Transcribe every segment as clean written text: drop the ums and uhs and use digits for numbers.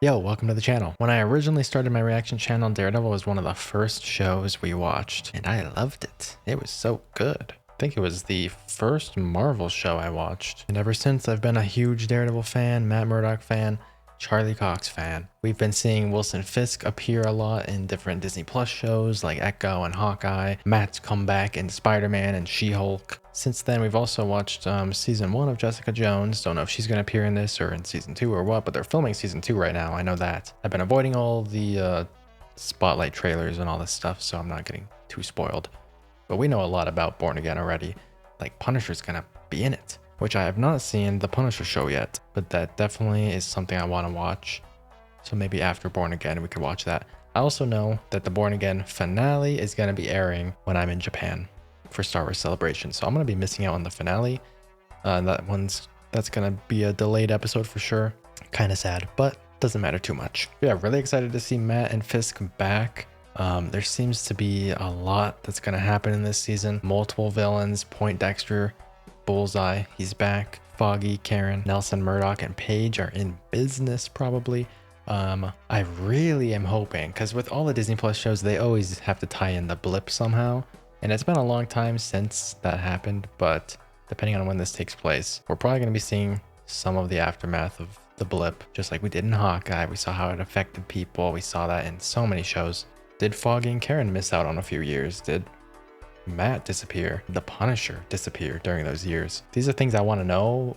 Yo, welcome to the channel. When I originally started my reaction channel, Daredevil was one of the first shows we watched, and I loved it. It was so good. I think it was the first Marvel show I watched. And ever since, I've been a huge Daredevil fan, Matt Murdock fan, Charlie Cox fan. We've been seeing Wilson Fisk appear a lot in different Disney Plus shows like Echo and Hawkeye, Matt's comeback in Spider-Man and She-Hulk. Since then, we've also watched season 1 of Jessica Jones. Don't know if she's going to appear in this or in season 2 or what, but they're filming season 2 right now. I know that. I've been avoiding all the spotlight trailers and all this stuff, so I'm not getting too spoiled. But we know a lot about Born Again already. Like, Punisher's going to be in it, which I have not seen the Punisher show yet, but that definitely is something I want to watch. So maybe after Born Again, we could watch that. I also know that the Born Again finale is going to be airing when I'm in Japan for Star Wars Celebration. So I'm going to be missing out on the finale. That's going to be a delayed episode for sure. Kind of sad, but doesn't matter too much. Yeah, really excited to see Matt and Fisk back. There seems to be a lot that's going to happen in this season. Multiple villains, Poindexter, Bullseye, he's back. Foggy, Karen, Nelson, Murdock, and Paige are in business probably. I really am hoping, because with all the Disney Plus shows, they always have to tie in the blip somehow. And it's been a long time since that happened, but depending on when this takes place, we're probably going to be seeing some of the aftermath of the blip, just like we did in Hawkeye. We saw how it affected people. We saw that in so many shows. Did Foggy and Karen miss out on a few years? Did Matt disappear? The Punisher disappear during those years? These are things I want to know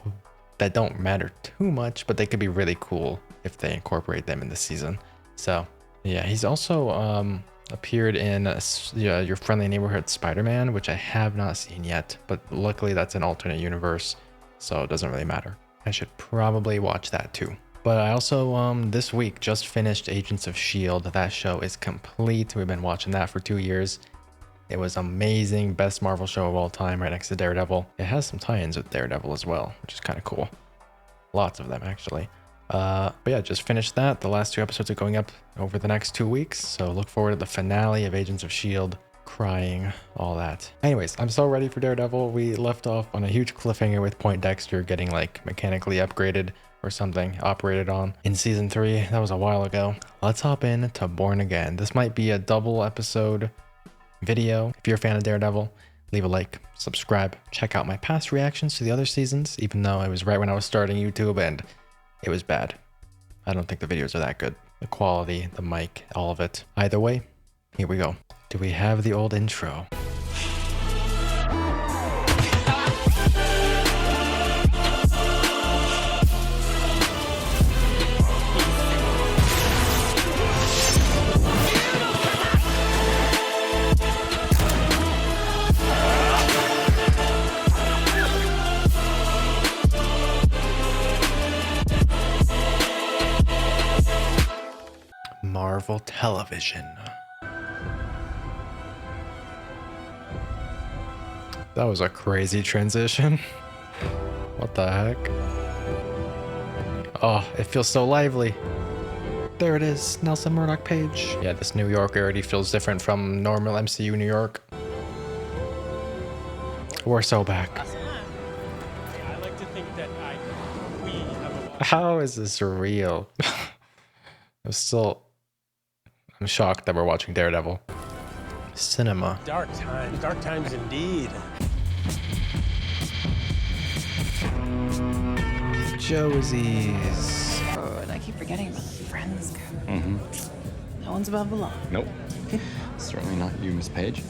that don't matter too much, but they could be really cool if they incorporate them in the season. So yeah, he's also appeared in Your Friendly Neighborhood Spider-Man, which I have not seen yet, but luckily that's an alternate universe, so it doesn't really matter. I should probably watch that too. But I also this week just finished Agents of S.H.I.E.L.D. That show is complete. We've been watching that for 2 years. It was amazing. Best Marvel show of all time, right next to Daredevil. It has some tie-ins with Daredevil as well, which is kind of cool. Lots of them actually. But yeah, just finished that. The last 2 episodes are going up over the next 2 weeks, so look forward to the finale of Agents of S.H.I.E.L.D. Crying, all that. Anyways, I'm so ready for Daredevil. We left off on a huge cliffhanger with Poindexter getting like mechanically upgraded or something, operated on in season 3. That was a while ago. Let's hop in to Born Again. This might be a double episode video. If you're a fan of Daredevil, leave a like, subscribe, check out my past reactions to the other seasons, even though it was right when I was starting YouTube and it was bad. I don't think the videos are that good. The quality, the mic, all of it. Either way, here we go. Do we have the old intro? Marvel Television. That was a crazy transition. What the heck? Oh, it feels so lively. There it is, Nelson Murdock Page. Yeah, this New York already feels different from normal MCU New York. We're so back. I like to think that we have a How is this real? I'm shocked that we're watching Daredevil. Cinema. dark times indeed. Josie's. Oh, and I keep forgetting about the friends code. No one's above the law. Nope. Certainly not you, Miss Page.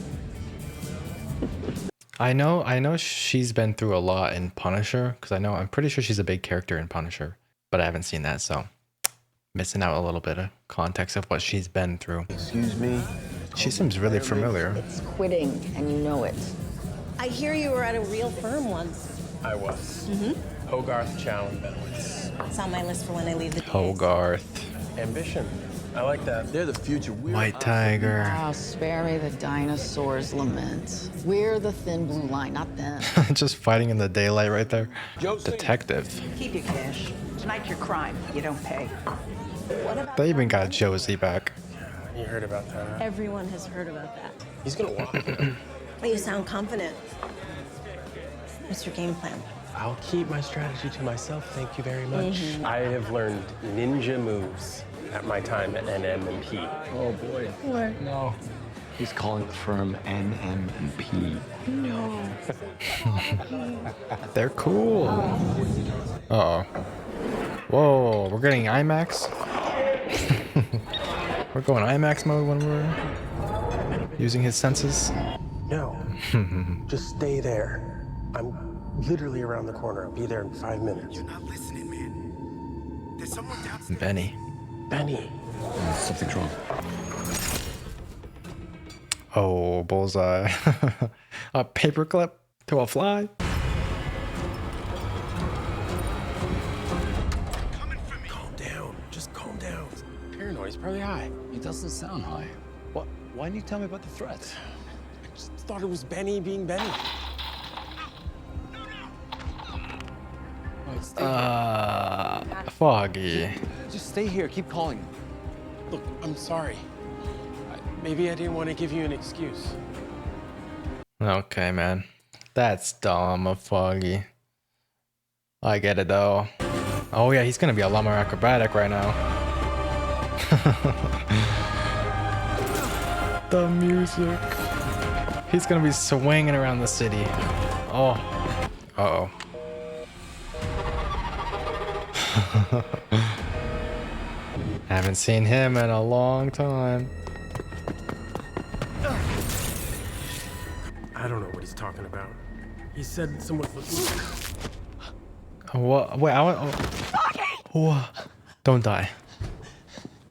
I know she's been through a lot in Punisher, because I'm pretty sure she's a big character in Punisher, but I haven't seen that, so missing out a little bit of context of what she's been through. Excuse me? She seems really familiar. It's quitting, and you know it. I hear you were at a real firm once. I was. Hogarth, Chow, and Bennett. It's on my list for when I leave the Hogarth. Ambition. I like that. They're the future. White Tiger. Oh, spare me the dinosaurs' lament. We're the thin blue line, not them. Just fighting in the daylight right there. Josie. Detective. Keep your cash. Tonight's your crime. You don't pay. They even got Josie back. You heard about that. Everyone has heard about that. He's gonna walk. But you sound confident. What's your game plan? I'll keep my strategy to myself, thank you very much. I have learned ninja moves at my time at NM&P. Oh boy. What? No. He's calling the firm NM&P. No. They're cool. Uh-oh. Whoa, we're getting IMAX? We're going IMAX mode when we're using his senses? No, just stay there. I'm literally around the corner. I'll be there in 5 minutes. You're not listening, man. There's someone downstairs. Benny. Benny. Something's wrong. Oh, Bullseye. A paperclip to a fly? Coming for me. Calm down. Just calm down. Paranoid. He's probably high. He doesn't sound high. What? Why didn't you tell me about the threat? I just thought it was Benny being Benny. Foggy. Just stay here. Keep calling. Look, I'm sorry. Maybe I didn't want to give you an excuse. Okay, man. That's dumb of Foggy. I get it, though. Oh, yeah, he's gonna be a lot more acrobatic right now. The music. He's gonna be swinging around the city. Oh. Uh-oh. Haven't seen him in a long time. I don't know what he's talking about. He said someone was... What? Wait, what? Don't die.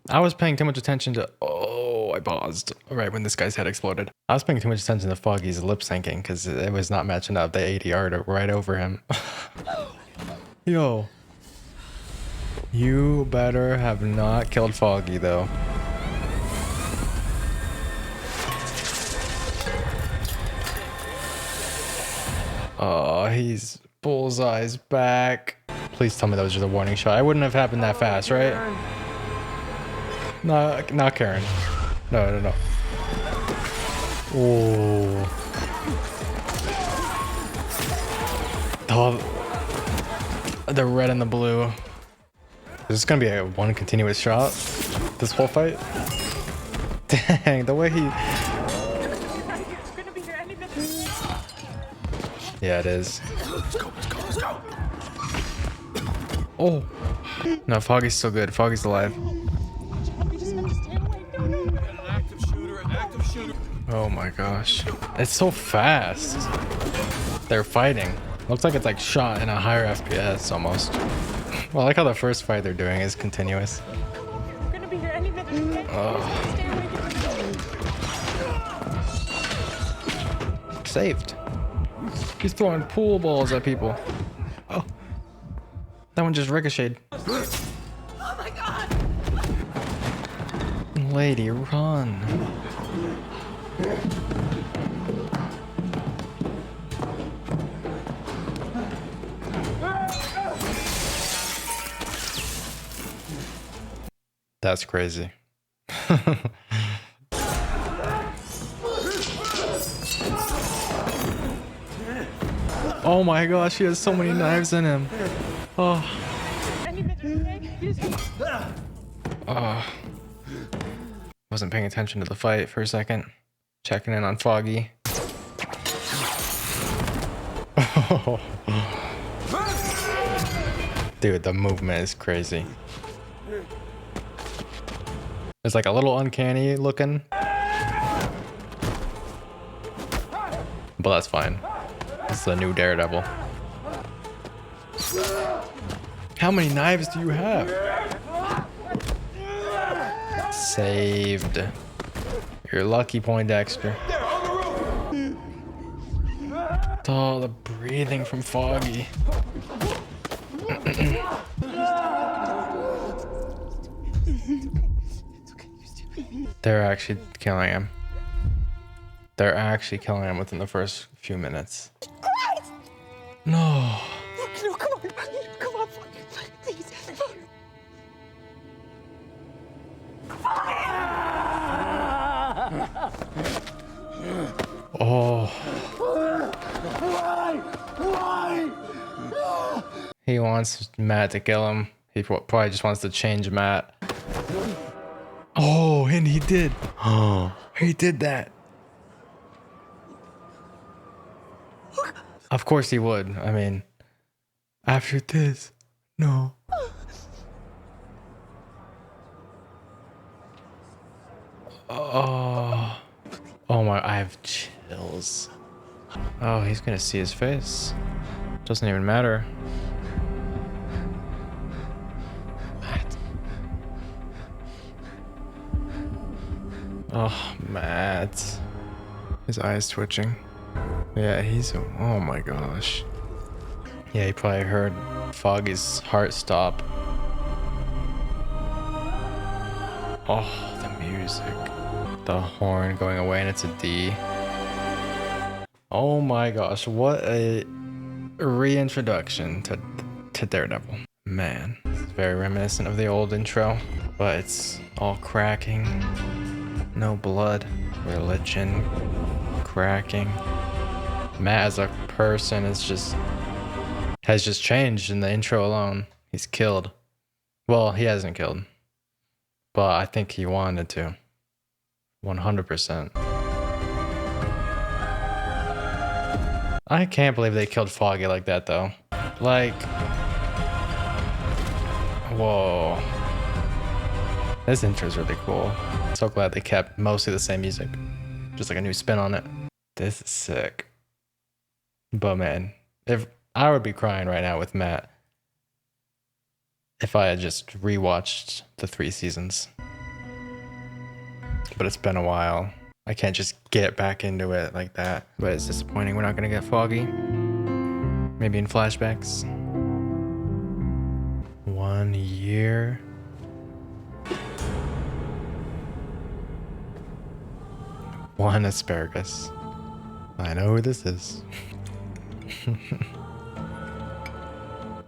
I was paying too much attention to... Oh, I paused right when this guy's head exploded. I was paying too much attention to Foggy's lip syncing because it was not matching up. The ADR right over him. Yo. You better have not killed Foggy, though. Oh, he's... Bullseye's back. Please tell me that was just a warning shot. It wouldn't have happened that fast, right? No, not Karen. No. Oh. Oh. The red and the blue. Is this gonna be a one continuous shot? This whole fight? Dang, the way he... Yeah, it is. Let's go. Oh. No, Foggy's still good. Foggy's alive. Oh my gosh. It's so fast. They're fighting. Looks like it's like shot in a higher FPS almost. Well, I like how the first fight they're doing is continuous. Saved. He's throwing pool balls at people. Oh. That one just ricocheted. Oh my god! Lady, run. That's crazy. Oh my gosh, he has so many knives in him. Oh. Wasn't paying attention to the fight for a second. Checking in on Foggy. Dude, the movement is crazy. It's like a little uncanny looking. But that's fine. It's the new Daredevil. How many knives do you have? Saved. You're lucky, Poindexter. Oh, the breathing from Foggy. They're actually killing him. They're actually killing him within the first few minutes. No. No, come on. Come on, please. Oh. Why? He wants Matt to kill him. He probably just wants to change Matt. Oh, and he did. Oh, he did that. Of course he would. I mean, after this, no. Oh, oh my, I have chills. Oh, he's gonna see his face. Doesn't even matter. Matt. Oh, Matt. His eyes twitching. Yeah, he's, oh my gosh. Yeah, he probably heard Foggy's heart stop. Oh, the music. The horn going away and it's a D. Oh my gosh, what a reintroduction to Daredevil. Man, it's very reminiscent of the old intro, but it's all cracking. No blood, religion, cracking. Matt as a person has just changed in the intro alone. He's killed. Well, he hasn't killed, but I think he wanted to. 100%. I can't believe they killed Foggy like that, though. Like, whoa. This intro is really cool. So glad they kept mostly the same music. Just like a new spin on it. This is sick. But man, if I would be crying right now with Matt if I had just rewatched the 3 seasons. But it's been a while. I can't just get back into it like that. But it's disappointing we're not gonna get Foggy. Maybe in flashbacks. 1 year. One asparagus. I know who this is.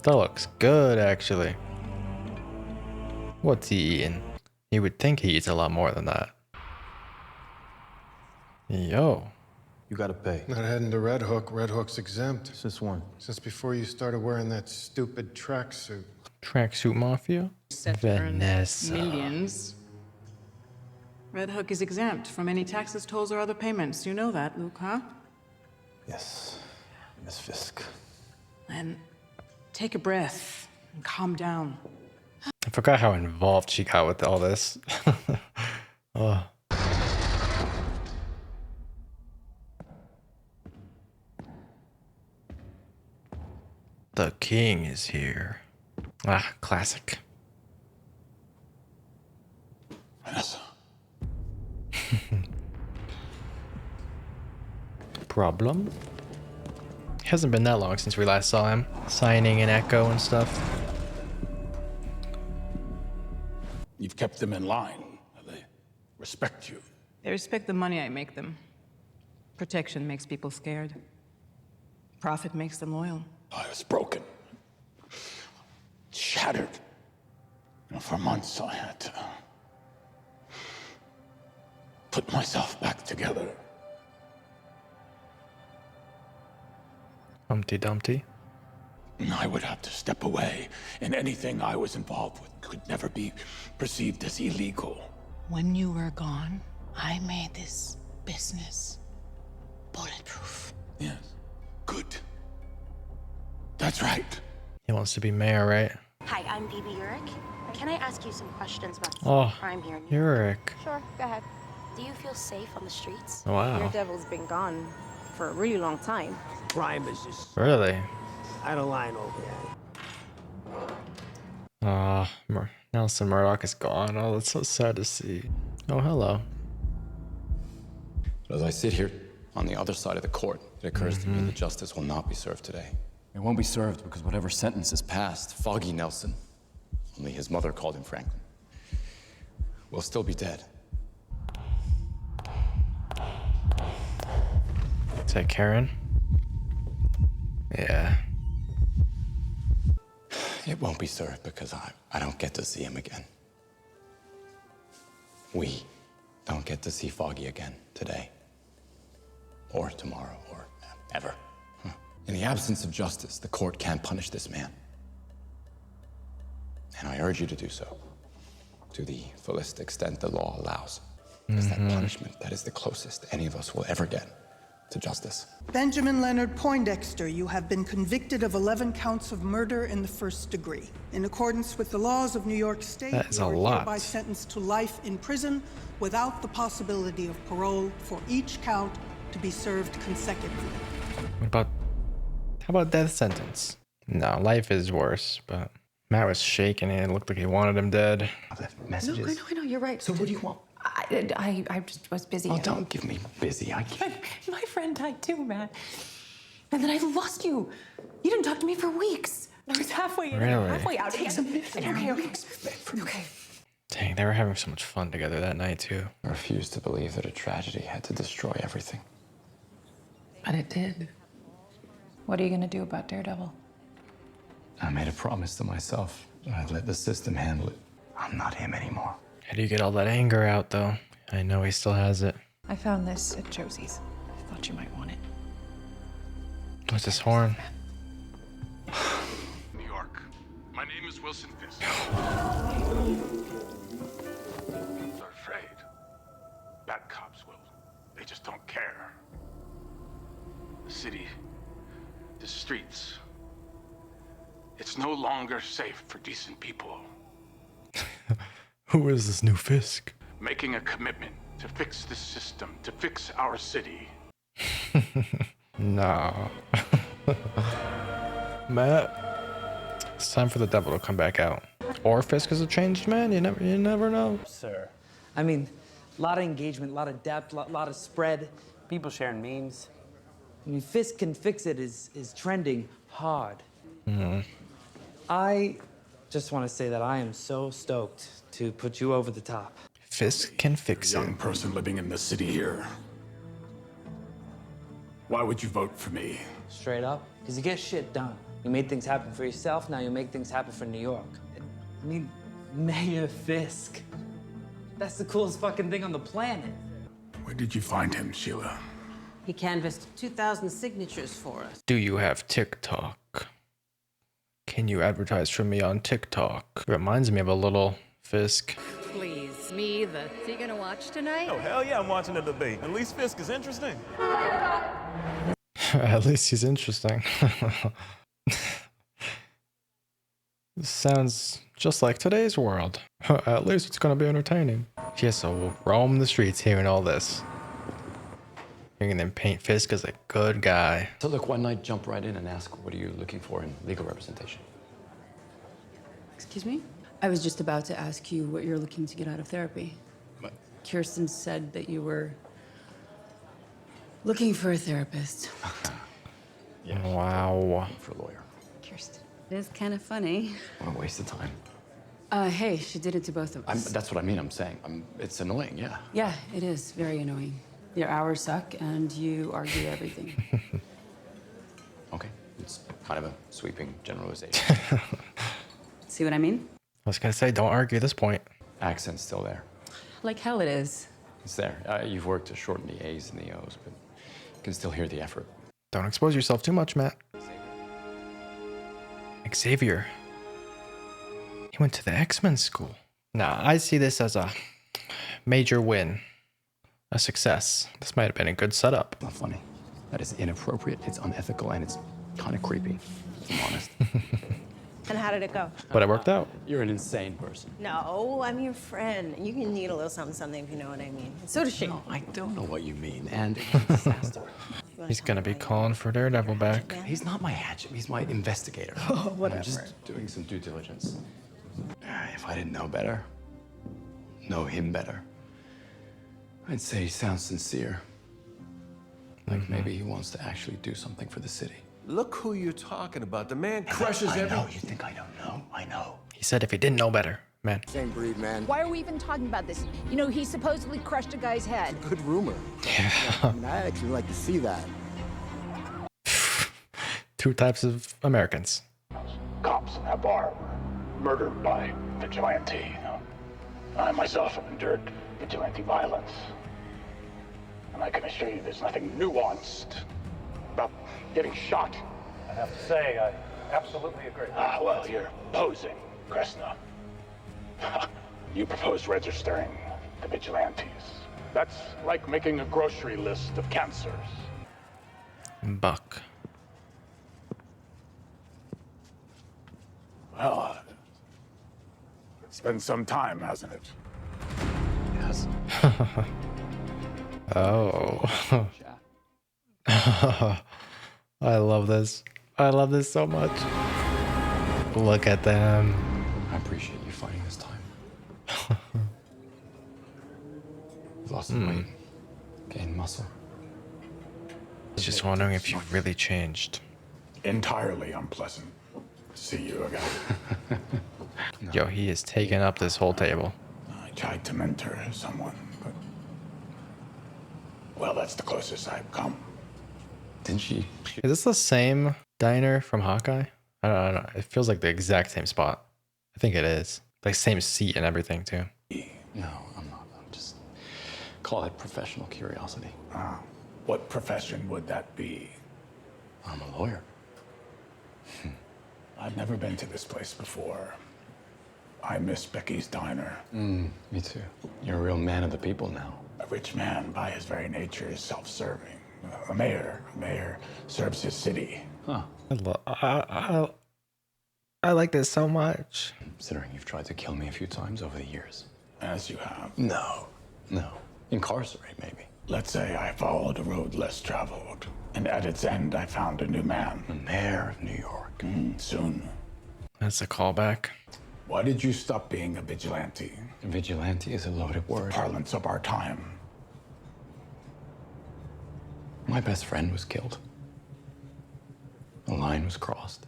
That looks good, actually. What's he eating? You would think he eats a lot more than that. Yo. You gotta pay. Not heading to Red Hook. Red Hook's exempt. Since when? Since before you started wearing that stupid tracksuit. Tracksuit Mafia? Vanessa. Millions. Red Hook is exempt from any taxes, tolls, or other payments. You know that, Luke, huh? Yes, Miss Fisk. Then take a breath and calm down. I forgot how involved she got with all this. Oh. The king is here. Ah, classic. Vanessa. Problem? It hasn't been that long since we last saw him. Signing an Echo and stuff. You've kept them in line. They respect you. They respect the money I make them. Protection makes people scared. Profit makes them loyal. I was broken. Shattered. And for months I had to put myself back together. Humpty Dumpty. I would have to step away, and anything I was involved with could never be perceived as illegal. When you were gone, I made this business bulletproof. Yes. Good. That's right. He wants to be mayor, right? Hi, I'm Bibi Urich. Can I ask you some questions about crime here? Urich. Sure, go ahead. Do you feel safe on the streets? Wow. Daredevil's been gone for a really long time. Crime is just Really? out of line over there. Nelson Murdock is gone. Oh, that's so sad to see. Oh, hello. But as I sit here on the other side of the court, it occurs to me that justice will not be served today. It won't be served because whatever sentence is passed, Foggy Nelson, only his mother called him Franklin, will still be dead. Is that Karen? Yeah. It won't be served because I don't get to see him again. We don't get to see Foggy again today, or tomorrow, or ever. In the absence of justice, the court can't punish this man. And I urge you to do so, to the fullest extent the law allows. It's that punishment that is the closest any of us will ever get to justice. Benjamin Leonard Poindexter, you have been convicted of 11 counts of murder in the first degree. In accordance with the laws of New York State, that is you a are lot. hereby sentenced to life in prison without the possibility of parole for each count to be served consecutively. How about death sentence? No, life is worse, but Matt was shaking and it looked like he wanted him dead. Messages. No, I know, you're right. So what do you want? I just was busy. Oh, don't give me busy. I can't. My friend died too, Matt. And then I lost you. You didn't talk to me for weeks. I was halfway in, Really? halfway out. Take some minutes. Okay. Dang, they were having so much fun together that night too. I refuse to believe that a tragedy had to destroy everything. But it did. What are you gonna do about Daredevil? I made a promise to myself that I'd let the system handle it. I'm not him anymore. How do you get all that anger out though? I know he still has it. I found this at Josie's. I thought you might want it. What's this horn? New York. My name is Wilson Fisk. They're afraid. Bad cops will. They just don't care. The city, the streets. It's no longer safe for decent people. Who is this new Fisk? Making a commitment to fix this system, to fix our city. No. Matt, it's time for the devil to come back out. Or Fisk is a changed man. You never know. Sir, I mean, a lot of engagement, a lot of depth, a lot of spread. People sharing memes. I mean, Fisk can fix it is trending hard. I just want to say that I am so stoked to put you over the top. Fisk can fix it. Young person living in the city here. Why would you vote for me? Straight up, because you get shit done. You made things happen for yourself, now you make things happen for New York. I mean, Mayor Fisk. That's the coolest fucking thing on the planet. Where did you find him, Sheila? He canvassed 2,000 signatures for us. Do you have TikTok? Can you advertise for me on TikTok? Reminds me of a little Fisk. Please, me, the you gonna watch tonight? Oh, hell yeah, I'm watching the debate. At least Fisk is interesting. At least he's interesting. This sounds just like today's world. At least it's gonna be entertaining. Yes, so we'll roam the streets hearing all this. Hearing them paint Fisk as a good guy. So look, why not jump right in and ask, what are you looking for in legal representation? Excuse me? I was just about to ask you what you're looking to get out of therapy. What? Kirsten said that you were looking for a therapist. Yeah. Wow. For a lawyer. Kirsten. It is kind of funny. What a waste of time. Hey, she did it to both of us. That's what I mean, I'm saying. It's annoying, yeah. Yeah, it is very annoying. Your hours suck and you argue everything. Okay, it's kind of a sweeping generalization. See what I mean? I was gonna say, don't argue at this point. Accent's still there. Like hell it is. It's there. You've worked to shorten the A's and the O's, but you can still hear the effort. Don't expose yourself too much, Matt. Xavier. He went to the X-Men school. Nah, I see this as a major win. A success. This might have been a good setup. Not funny. That is inappropriate, it's unethical, and it's kind of creepy, if I'm honest. And how did it go? But it worked out. You're an insane person. No, I'm your friend. You can need a little something, if you know what I mean. So does she. No, I don't know what you mean, and it's a disaster. He's gonna be calling for Daredevil back. He's not my hatchet, he's my investigator. Oh, whatever. I'm just doing some due diligence. If I didn't know better, know him better, I'd say he sounds sincere. Like maybe he wants to actually do something for the city. Look who you're talking about. The man crushes I every... know, you think I don't know? I know. He said if he didn't know better, man. Same breed, man. Why are we even talking about this? You know, he supposedly crushed a guy's head. Good rumor. Yeah. I mean, I actually like to see that. Two types of Americans. Cops in that bar were murdered by vigilante. I myself have endured vigilante violence. And I can assure you there's nothing nuanced about getting shot. I have to say, I absolutely agree. Ah, well, you're posing, Kresna. You propose registering the vigilantes. That's like making a grocery list of cancers. Buck. Well, it's been some time, hasn't it? Yes. Oh. I love this. I love this so much. Look at them. I appreciate you fighting this time. You've lost some weight, gained muscle. I was just wondering if you really changed. Entirely unpleasant to see you again. Yo, he is taking up this whole table. I tried to mentor someone, but... well, that's the closest I've come. Didn't she? Is this the same diner from Hawkeye? I don't know. It feels like the exact same spot. I think it is. Like same seat and everything too. No, I'm not. I'm just call it professional curiosity. What profession would that be? I'm a lawyer. I've never been to this place before. I miss Becky's diner. Me too. You're a real man of the people now. A rich man, by his very nature, is self-serving. A mayor serves his city. Huh. I like this so much. Considering you've tried to kill me a few times over the years. As you have. No. Incarcerate, maybe. Let's say I followed a road less traveled, and at its end I found a new man. The mayor of New York. Soon. That's a callback. Why did you stop being a vigilante? Vigilante is a loaded word. Parlance of our time. My best friend was killed. The line was crossed.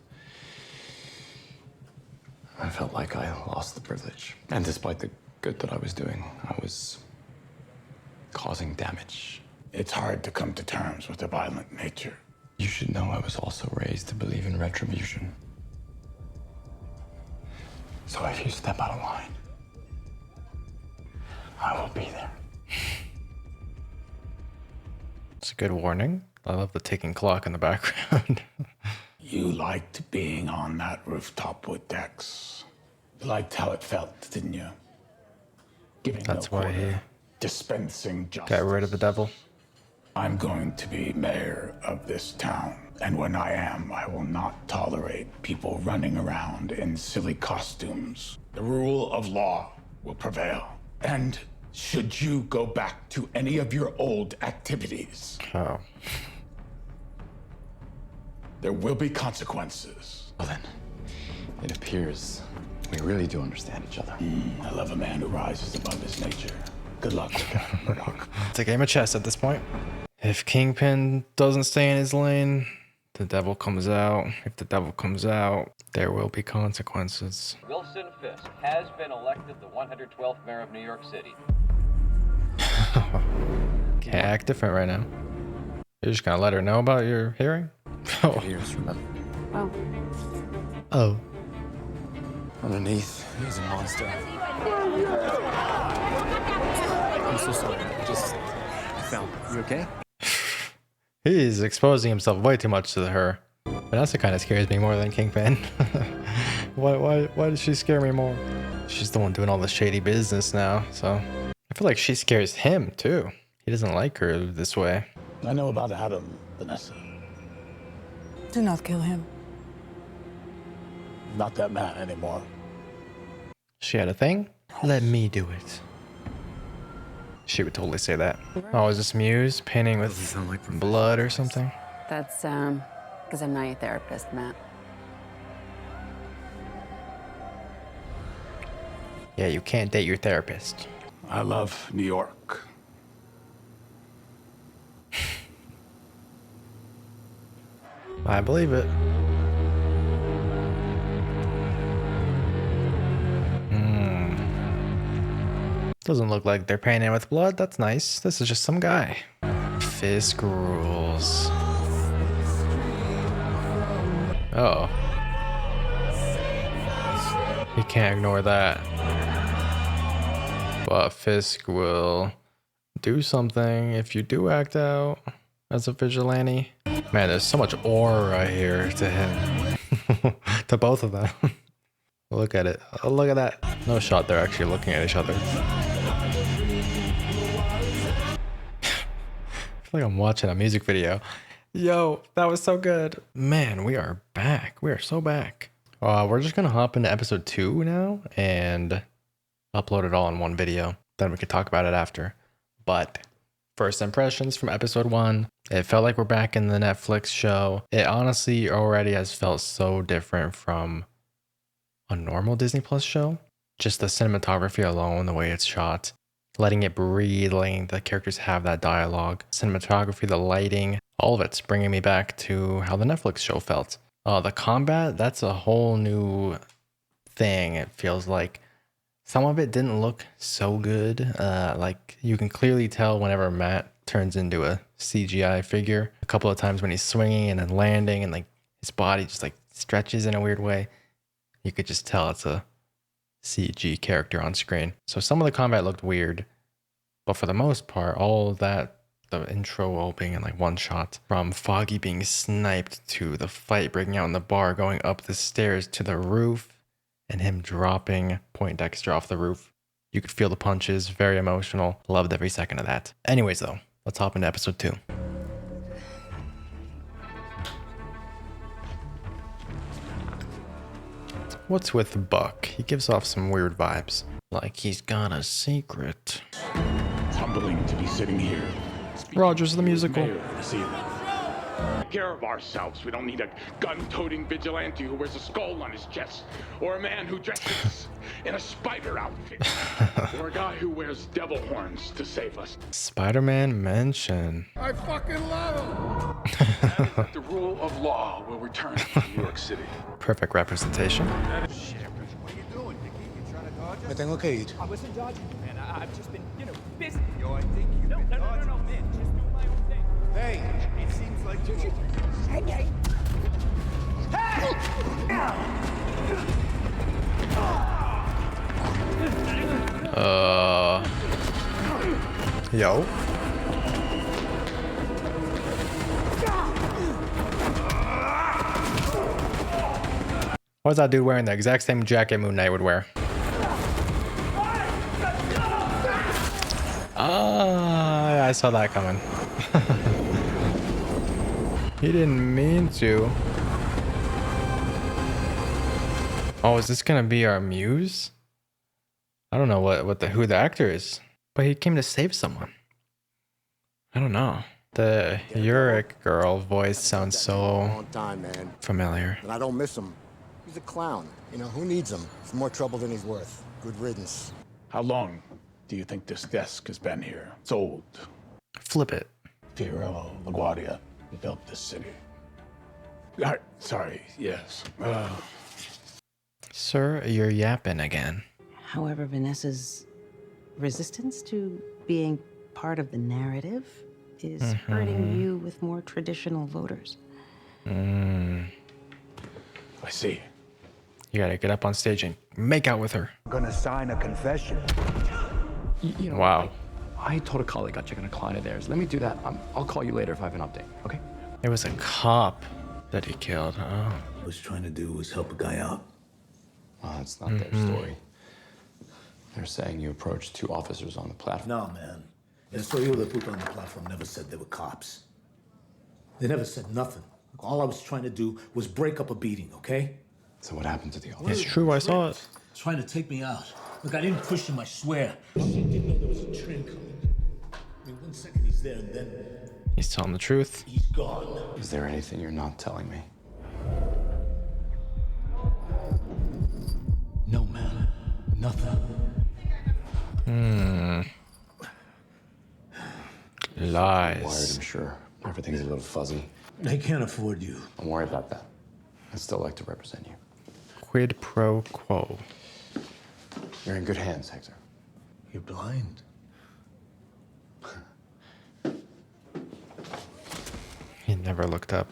I felt like I lost the privilege. And despite the good that I was doing, I was causing damage. It's hard to come to terms with a violent nature. You should know I was also raised to believe in retribution. So if you step out of line, I will be there. It's a good warning. I love the ticking clock in the background. You liked being on that rooftop with Dex. You liked how it felt, didn't you? Giving That's no why quarter, he dispensing justice. got rid of the devil. I'm going to be mayor of this town. And when I am, I will not tolerate people running around in silly costumes. The rule of law will prevail. And should you go back to any of your old activities, there will be consequences. Well then, it appears we really do understand each other. I love a man who rises above his nature. Good luck, Murdock. It's a game of chess at this point. If Kingpin doesn't stay in his lane, the devil comes out. If the devil comes out, there will be consequences. Wilson Fisk has been elected the 112th mayor of New York City. Can't act different right now. You're just gonna let her know about your hearing? Oh. Oh. Underneath, he's a monster. I'm so sorry. I fell. You okay? He's exposing himself way too much to her. Vanessa kind of scares me more than Kingpin. Why does she scare me more? She's the one doing all the shady business now, so I feel like she scares him too. He doesn't like her this way. I know about Adam, Vanessa. Do not kill him. Not that man anymore. She had a thing? Let me do it. She would totally say that. Oh, is this Muse painting with blood or something? That's, because I'm not your therapist, Matt. Yeah, you can't date your therapist. I love New York. I believe it. Doesn't look like they're painting with blood. That's nice. This is just some guy. Fisk rules. Uh oh. You can't ignore that. But Fisk will do something if you do act out as a vigilante. Man, there's so much aura here to him. To both of them. Look at it. Oh, look at that. No shot. They're actually looking at each other. I feel like I'm watching a music video. Yo, that was so good. Man, we are back. We are so back. We're just going to hop into episode 2 now and upload it all in one video. Then we could talk about it after. But first impressions from episode 1. It felt like we're back in the Netflix show. It honestly already has felt so different from a normal Disney Plus show. Just the cinematography alone, the way it's shot, letting it breathe, letting the characters have that dialogue, cinematography, the lighting, all of it's bringing me back to how the Netflix show felt. The combat, that's a whole new thing. It feels like some of it didn't look so good. Like you can clearly tell whenever Matt turns into a CGI figure. A couple of times when he's swinging and then landing and like his body just like stretches in a weird way. You could just tell it's a CG character on screen. So some of the combat looked weird, but for the most part, all of that, the intro all being in like one shot, from Foggy being sniped to the fight breaking out in the bar, going up the stairs to the roof, and him dropping Poindexter off the roof. You could feel the punches, very emotional. Loved every second of that. Anyways though, let's hop into episode 2. What's with Buck? He gives off some weird vibes. Like he's got a secret. It's humbling to be sitting here. Rogers the musical. Take care of ourselves. We don't need a gun-toting vigilante who wears a skull on his chest, or a man who dresses in a spider outfit, or a guy who wears devil horns to save us. Spider-Man mention. I fucking love him. The rule of law will return to New York City. Perfect representation. What are you doing, Nicky? You trying to dodge us? I tengo que ir. I wasn't dodging, man. I've just been, busy. Yo, I think you've been dodging. No, man. Just doing my own thing. Hey, it seems like you... Hey! Yo. Why is that dude wearing the exact same jacket Moon Knight would wear? Ah, I saw that coming. He didn't mean to. Oh, is this gonna be our muse? I don't know who the actor is, but he came to save someone. I don't know. The Uric girl voice sounds so familiar. And I don't miss him. He's a clown. You know, who needs him? It's more trouble than he's worth. Good riddance. How long do you think this desk has been here? It's old. Flip it. Fiorello, LaGuardia, you built this city. Sorry, yes. Sir, you're yapping again. However, Vanessa's resistance to being part of the narrative is hurting you with more traditional voters. I see. You gotta get up on stage and make out with her. I'm gonna sign a confession. You know, wow. I told a colleague I'd check on a client of theirs. Let me do that. I'll call you later if I have an update, okay? It was a cop that he killed. Oh. What I was trying to do was help a guy out. Well, that's not their story. They're saying you approached 2 officers on the platform. No, man. El Soyo they put on the platform never said they were cops. They never said nothing. All I was trying to do was break up a beating, okay? So what happened to the officer? It's true, I saw it. Trying to take me out. Look, I didn't push him, I swear. I didn't know there was a train coming. I mean, 1 second he's there and then... He's telling the truth. He's gone. Is there anything you're not telling me? No, man. Nothing. Lies. Wired, I'm sure. Everything's a little fuzzy. They can't afford you. Don't worry about that. I'd still like to represent you. Quid pro quo. You're in good hands, Hector. You're blind. He never looked up.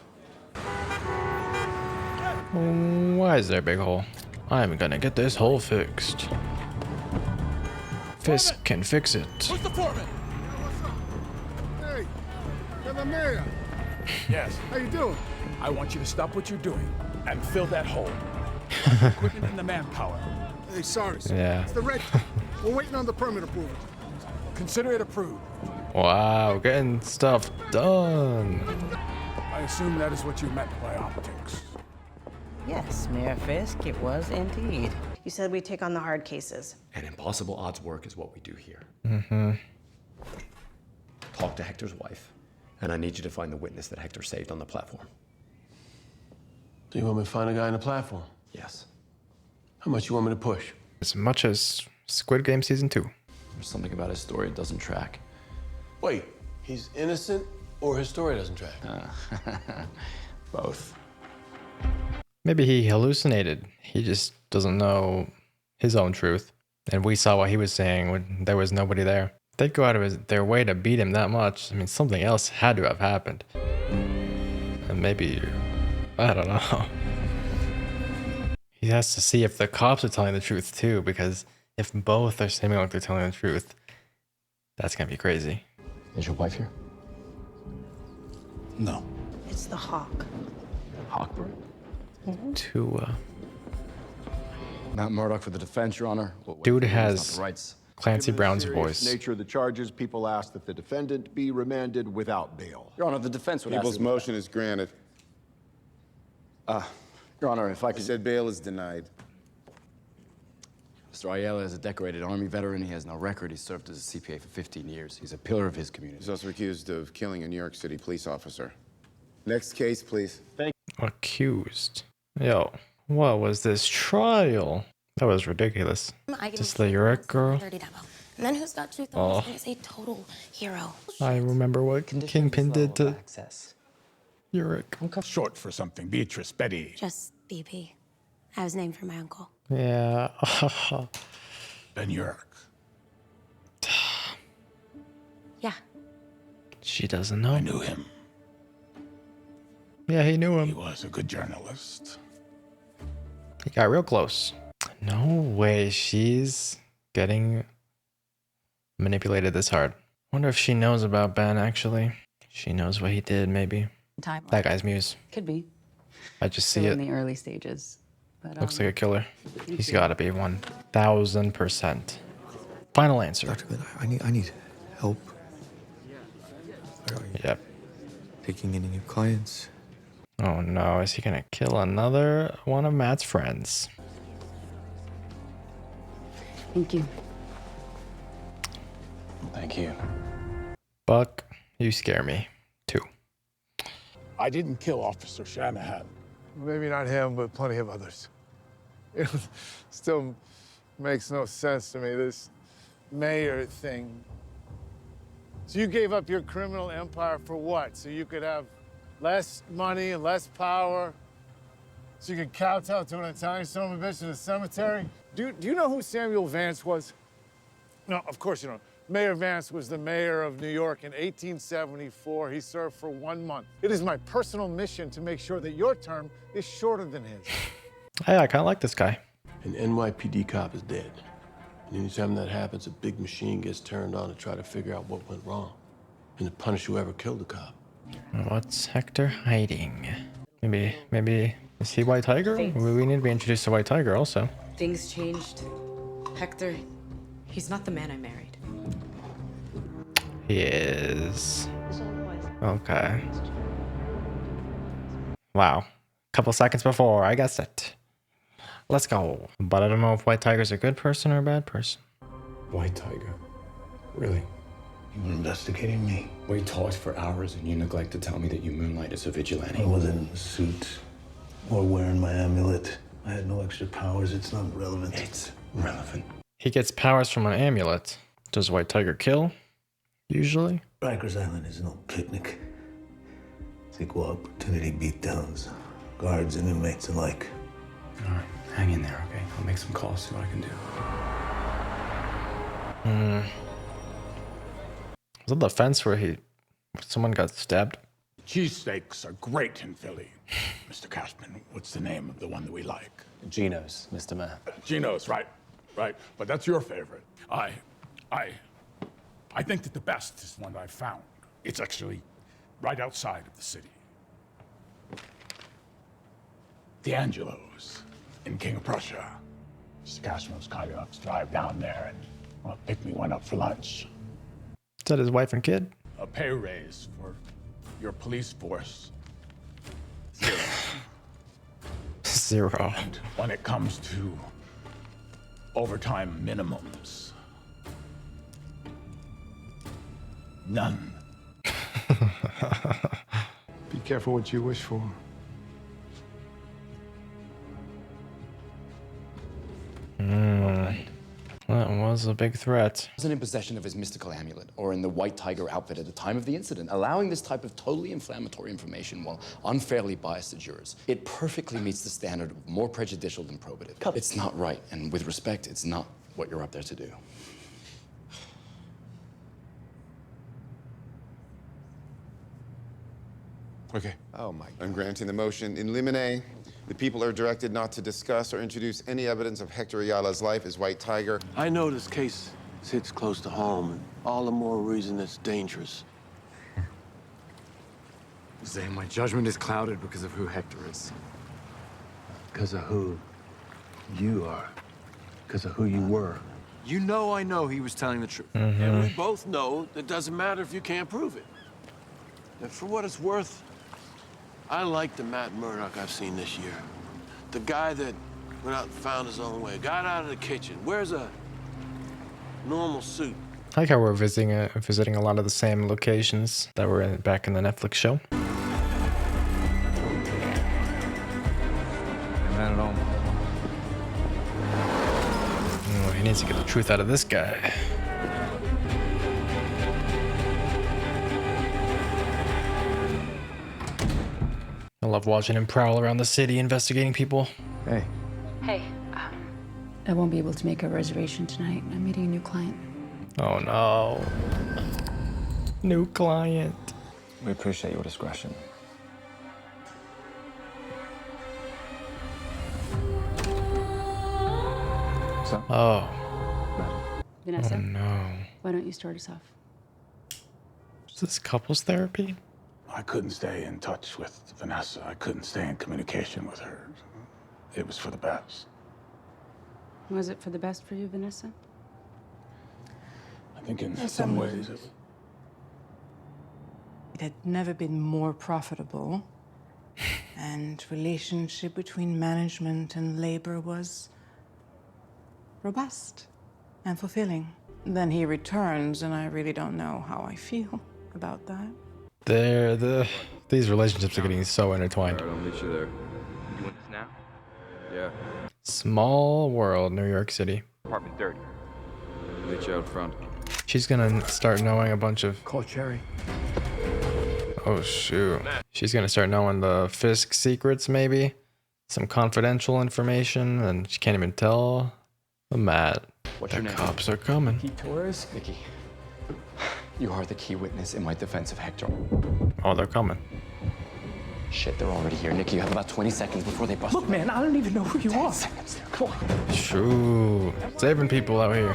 Why is there a big hole? I'm gonna get this hole fixed. Fisk can fix it. Who's the foreman? Hey, you're the mayor. Yes. How you doing? I want you to stop what you're doing and fill that hole. Equipment and the manpower. Hey, sorry, sir. Yeah. It's the red team. We're waiting on the permit approval. Consider it approved. Wow, getting stuff done. I assume that is what you meant by optics. Yes, Mayor Fisk, it was indeed. You said we take on the hard cases. And impossible odds work is what we do here. Mm-hmm. Talk to Hector's wife, and I need you to find the witness that Hector saved on the platform. Do you want me to find a guy on the platform? Yes. How much you want me to push? As much as Squid Game Season 2. There's something about his story that doesn't track. Wait, he's innocent or his story doesn't track? Both. Maybe he hallucinated. He just doesn't know his own truth. And we saw what he was saying when there was nobody there. They'd go out of their way to beat him that much. I mean, something else had to have happened. And maybe, I don't know. He has to see if the cops are telling the truth too, because if both are seeming like they're telling the truth, that's gonna be crazy. Is your wife here? No. It's the hawk. Hawkbird? To, Matt Murdock for the defense, Your Honor. Dude has Clancy Brown's Given the voice. serious nature of the charges, people ask that the defendant be remanded without bail. Your Honor, the defense would People's ask... motion is granted. Your Honor, if I could... said bail is denied. Mr. Ayala is a decorated Army veteran. He has no record. He served as a CPA for 15 years. He's a pillar of his community. He's also accused of killing a New York City police officer. Next case, please. Thank you. Accused. Yo, what was this trial? That was ridiculous. Just the Uric girl. And then who's got two thumbs and is a total hero. I remember what Kingpin did to Uric. Short for something. Beatrice, Betty. Just BP. I was named for my uncle. Yeah. Ben Uric. Yeah. She doesn't know. I knew him. Yeah, he knew him. He was a good journalist. He got real close. No way she's getting manipulated this hard. Wonder if she knows about Ben, actually. She knows what he did, maybe. That guy's Muse. Could be. I just see Still it. in the early stages. But, Looks like a killer. He's got to be 1000%. Final answer. Dr. Glenn, I need help. Yep. Taking any new clients. Oh no, is he gonna kill another one of Matt's friends? Thank you. Thank you. Buck, you scare me, too. I didn't kill Officer Shanahan. Maybe not him, but plenty of others. It still makes no sense to me, this mayor thing. So you gave up your criminal empire for what? So you could have less money and less power? So you could kowtow to an Italian son of a bitch in a cemetery? Do you know who Samuel Vance was? No, of course you don't. Mayor Vance was the mayor of New York in 1874. He served for 1 month. It is my personal mission to make sure that your term is shorter than his. Hey, I kind of like this guy. An NYPD cop is dead. And anytime that happens, a big machine gets turned on to try to figure out what went wrong and to punish whoever killed the cop. What's Hector hiding? Maybe is he White Tiger? We need to be introduced to White Tiger also. Things changed. Hector, he's not the man I married. He is. Okay. Wow. Couple seconds before I guessed it. Let's go. But I don't know if White Tiger's a good person or a bad person. White Tiger? Really? You were investigating me. We talked for hours and you neglect to tell me that you moonlight as a vigilante. I wasn't in a suit or wearing my amulet. I had no extra powers. It's not relevant. It's relevant. He gets powers from an amulet. Does White Tiger kill? Usually? Rikers Island is no picnic. It's equal opportunity beatdowns. Guards and inmates alike. All right, hang in there, okay? I'll make some calls, see what I can do. Was it the fence where someone got stabbed? Cheesesteaks are great in Philly. Mr. Cashman, what's the name of the one that we like? Geno's, Mr. Matt. Geno's, right. But that's your favorite. I think that the best is one that I found. It's actually right outside of the city. D'Angelo's. in King of Prussia. Casinos coyotes drive down there and pick me one up for lunch. Is that his wife and kid? A pay raise for your police force. 0. 0. And when it comes to overtime minimums, none. Be careful what you wish for. That was a big threat. Wasn't in possession of his mystical amulet or in the White Tiger outfit at the time of the incident, allowing this type of totally inflammatory information while unfairly biased to jurors. It perfectly meets the standard of more prejudicial than probative. It's not right, and with respect, it's not what you're up there to do. Okay. Oh my God. I'm granting the motion in limine. The people are directed not to discuss or introduce any evidence of Hector Ayala's life as White Tiger. I know this case sits close to home, and all the more reason it's dangerous. Saying my judgment is clouded because of who Hector is. Because of who you are. Because of who you were. You know I know he was telling the truth. And we both know it doesn't matter if you can't prove it. And for what it's worth, I like the Matt Murdock I've seen this year. The guy that went out and found his own way, got out of the kitchen, wears a normal suit. I like how we're visiting a lot of the same locations that were back in the Netflix show. Man at home. Oh, he needs to get the truth out of this guy. I love watching him prowl around the city investigating people. Hey. Hey, I won't be able to make a reservation tonight. I'm meeting a new client. Oh no. New client. We appreciate your discretion. So? Oh. Vanessa? Oh no. Why don't you start us off? Is this couples therapy? I couldn't stay in touch with Vanessa. I couldn't stay in communication with her. It was for the best. Was it for the best for you, Vanessa? I think in some ways It had never been more profitable, and relationship between management and labor was robust and fulfilling. Then he returns, and I really don't know how I feel about that. These relationships are getting so intertwined. All right, I'll meet you there. You want this now? Yeah. Small world, New York City. Apartment 30. Meet you out front. She's gonna start knowing a bunch of... Call Cherry. Oh shoot. She's gonna start knowing the Fisk secrets, maybe? Some confidential information, and she can't even tell the Matt. What's The your name? cops are coming. Torres? Nikki, you are the key witness in my defense of Hector. Oh, they're coming. Shit, they're already here. Nikki, you have about 20 seconds before they bust you. Look, man, I don't even know who you are. Seconds. Come on. Shoot. Saving people out here.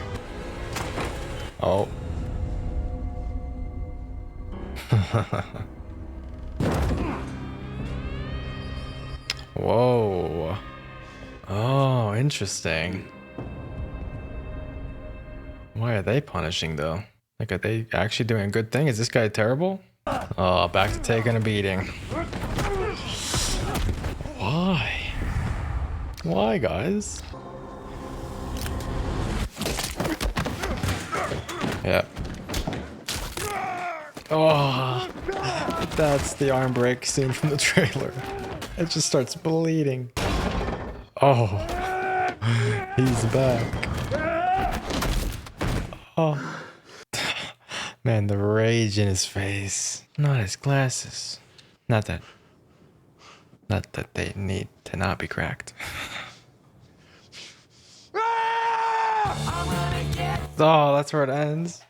Oh. Whoa. Oh, interesting. Why are they punishing though? Like, are they actually doing a good thing? Is this guy terrible? Oh, back to taking a beating. Why? Why, guys? Yeah. Oh, that's the arm break scene from the trailer. It just starts bleeding. Oh, he's back. Oh, man, the rage in his face. Not his glasses. Not that they need to not be cracked. Oh, that's where it ends.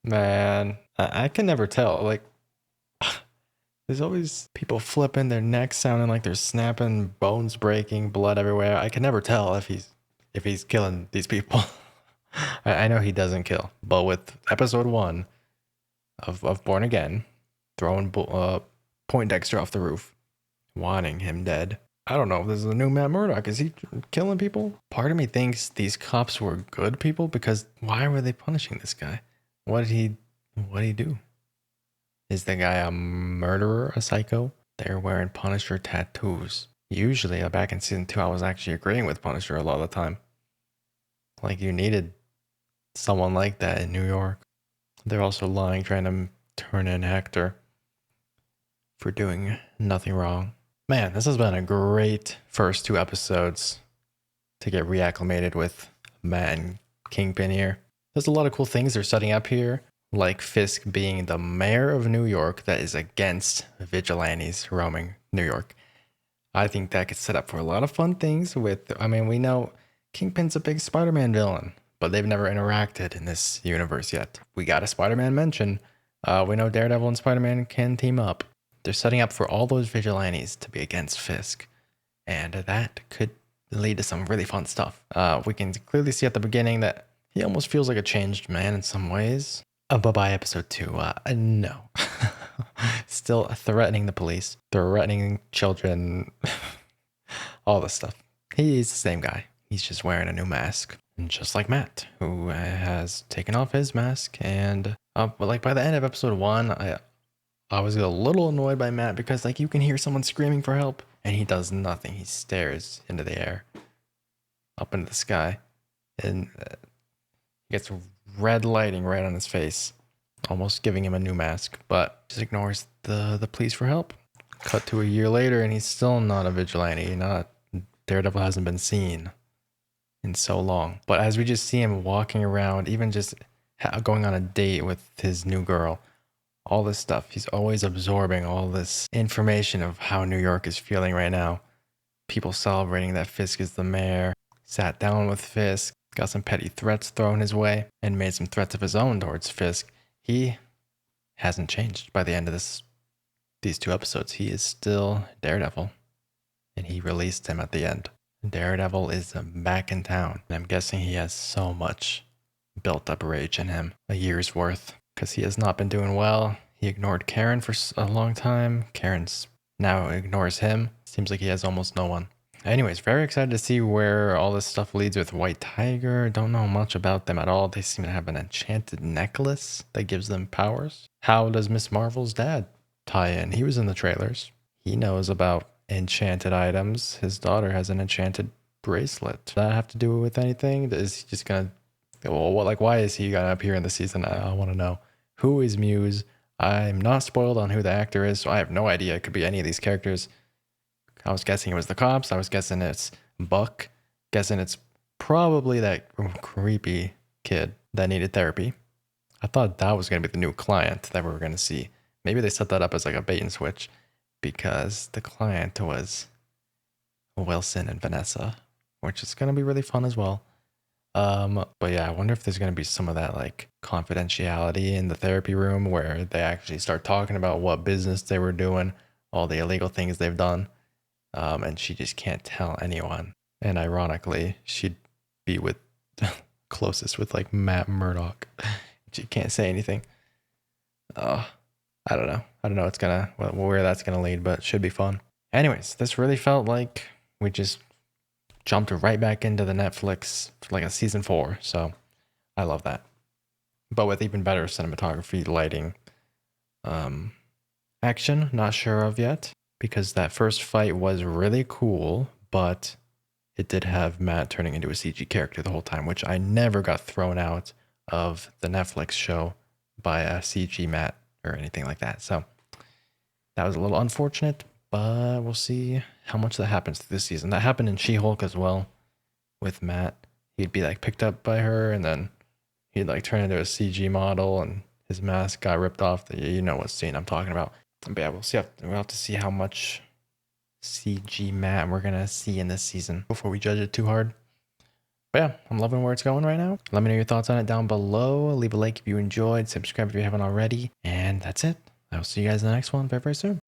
Man, I can never tell. Like, there's always people flipping, their necks sounding like they're snapping, bones breaking, blood everywhere. I can never tell if he's killing these people. I know he doesn't kill, but with episode 1 of Born Again, throwing Poindexter off the roof, wanting him dead, I don't know if this is a new Matt Murdock. Is he killing people? Part of me thinks these cops were good people because why were they punishing this guy? What did he do? Is the guy a murderer, a psycho? They're wearing Punisher tattoos. Usually, back in season 2, I was actually agreeing with Punisher a lot of the time. Like, you needed someone like that in New York. They're also lying, trying to turn in Hector for doing nothing wrong. Man, this has been a great first 2 episodes to get reacclimated with Matt and Kingpin here. There's a lot of cool things they're setting up here, like Fisk being the mayor of New York that is against vigilantes roaming New York. I think that could set up for a lot of fun things with, I mean, we know Kingpin's a big Spider-Man villain, but they've never interacted in this universe yet. We got a Spider-Man mention. We know Daredevil and Spider-Man can team up. They're setting up for all those vigilantes to be against Fisk. And that could lead to some really fun stuff. We can clearly see at the beginning that he almost feels like a changed man in some ways. But by episode 2, no. Still threatening the police, threatening children, all this stuff. He's the same guy. He's just wearing a new mask. And just like Matt, who has taken off his mask. And but like by the end of episode 1, I was a little annoyed by Matt because like you can hear someone screaming for help and he does nothing. He stares into the air, up into the sky, and gets red lighting right on his face, almost giving him a new mask, but just ignores the pleas for help. Cut to a year later and he's still not a vigilante. Daredevil hasn't been seen in so long. But as we just see him walking around, even just going on a date with his new girl, all this stuff, he's always absorbing all this information of how New York is feeling right now. People celebrating that Fisk is the mayor, sat down with Fisk, got some petty threats thrown his way, and made some threats of his own towards Fisk. He hasn't changed by the end of these 2 episodes. He is still Daredevil, and he released him at the end. Daredevil is back in town, and I'm guessing he has so much built up rage in him, a year's worth, because he has not been doing well. He ignored Karen for a long time. Karen's now ignores him. Seems like he has almost no one. Anyways, very excited to see where all this stuff leads with White Tiger. Don't know much about them at all. They seem to have an enchanted necklace that gives them powers. How does Miss Marvel's dad tie in? He was in the trailers. He knows about enchanted items. His daughter has an enchanted bracelet. Does that have to do with anything? Is he just gonna... Well, why is he gonna appear in the season? I want to know. Who is Muse? I'm not spoiled on who the actor is, so I have no idea. It could be any of these characters. I was guessing it was the cops. I was guessing it's Buck. Guessing it's probably that creepy kid that needed therapy. I thought that was going to be the new client that we were going to see. Maybe they set that up as like a bait and switch because the client was Wilson and Vanessa, which is going to be really fun as well. But yeah, I wonder if there's going to be some of that like confidentiality in the therapy room where they actually start talking about what business they were doing, all the illegal things they've done. And she just can't tell anyone. And ironically, she'd be with closest with like Matt Murdock. She can't say anything. I don't know. It's where that's gonna lead, but it should be fun. Anyways, this really felt like we just jumped right back into the Netflix like a season 4. So I love that. But with even better cinematography, lighting, action, not sure of yet. Because that first fight was really cool, but it did have Matt turning into a CG character the whole time, which I never got thrown out of the Netflix show by a CG Matt or anything like that. So that was a little unfortunate, but we'll see how much that happens this season. That happened in She-Hulk as well with Matt. He'd be like picked up by her and then he'd like turn into a CG model and his mask got ripped off. You know what scene I'm talking about. But yeah, we'll have to see how much CG Matt we're going to see in this season before we judge it too hard. But yeah, I'm loving where it's going right now. Let me know your thoughts on it down below. Leave a like if you enjoyed. Subscribe if you haven't already. And that's it. I will see you guys in the next one very, very soon.